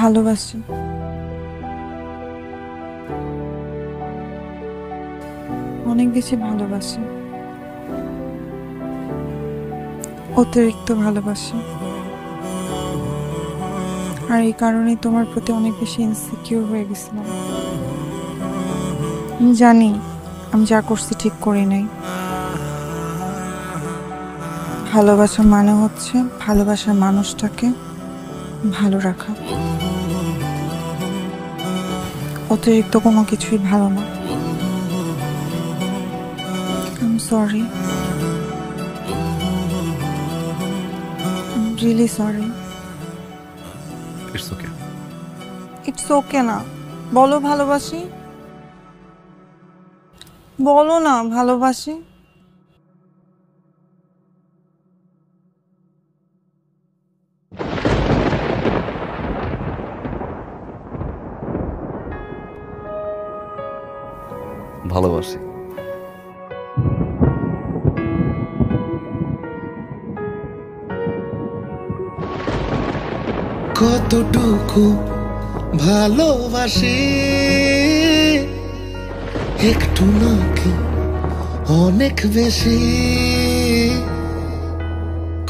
ভালোবাসি, অনেক বেশি ভালোবাসি, অতিরিক্ত ভালোবাসি। আর এই কারণেই তোমার প্রতি অনেক বেশি ইনসিকিউর হয়ে গেছিলাম। আমি জানি আমি যা করছি ঠিক করি নাই। ভালোবাসা মানে হচ্ছে ভালোবাসার মানুষটাকে ভালো রাখা। অতিরিক্ত কোনো কিছুই ভালো না। I'm sorry. I'm really sorry. It's okay. It's okay না। বলো ভালোবাসি, বলো না ভালোবাসি। ভালোবাসি। কতটুকু ভালোবাসি, একটু নাকি অনেক বেশি।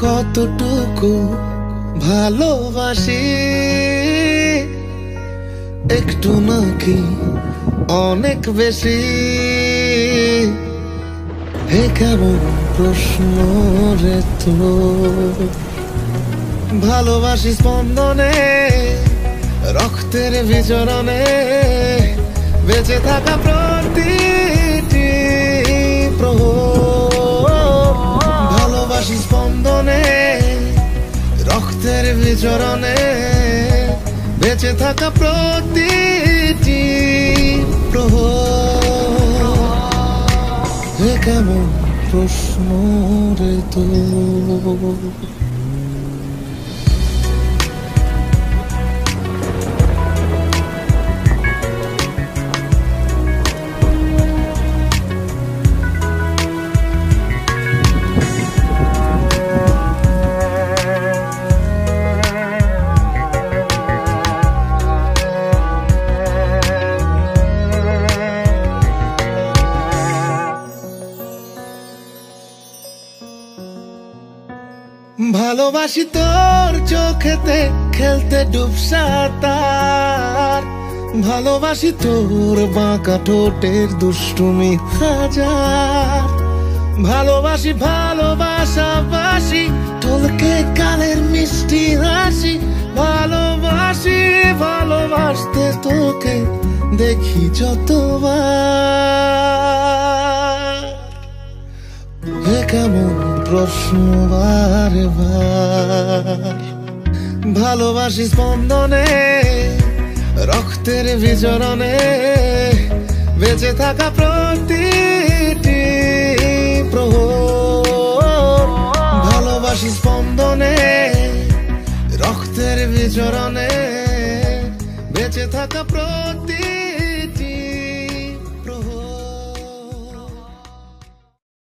কতটুকু ভালোবাসি, একটু নাকি অনেক বেশি। হে কেমন প্রশ্ন রে তো। ভালোবাসি স্পন্দনে, রক্তের বিচরণে, বেঁচে থাকা প্রতিটি প্রহর। ভালোবাসি স্পন্দনে, রক্তের বিচরণে, বেঁচে থাকা প্রতিটি প্রহর। হে কেমন প্রশ্ন রে তো। ভালোবাসি তোর চোখেতে খেলতে ডুবসা তার। ভালোবাসি তোর বাঁকা ঠোঁটের দুষ্টুমি হাজার। ভালোবাসি ভালোবাসাবাসি ঢোলকে কালের মিষ্টি হাসি। ভালোবাসি ভালোবাসতে তোকে দেখি যতবার। হে কেমন প্রশ্ন বারে বার। ভালোবাসি স্পন্দনে, রক্তের বিচরণে, বেঁচে থাকা প্রতিটি প্রহর। ভালোবাসি স্পন্দনে, রক্তের বিচরণে, বেঁচে থাকা প্রতি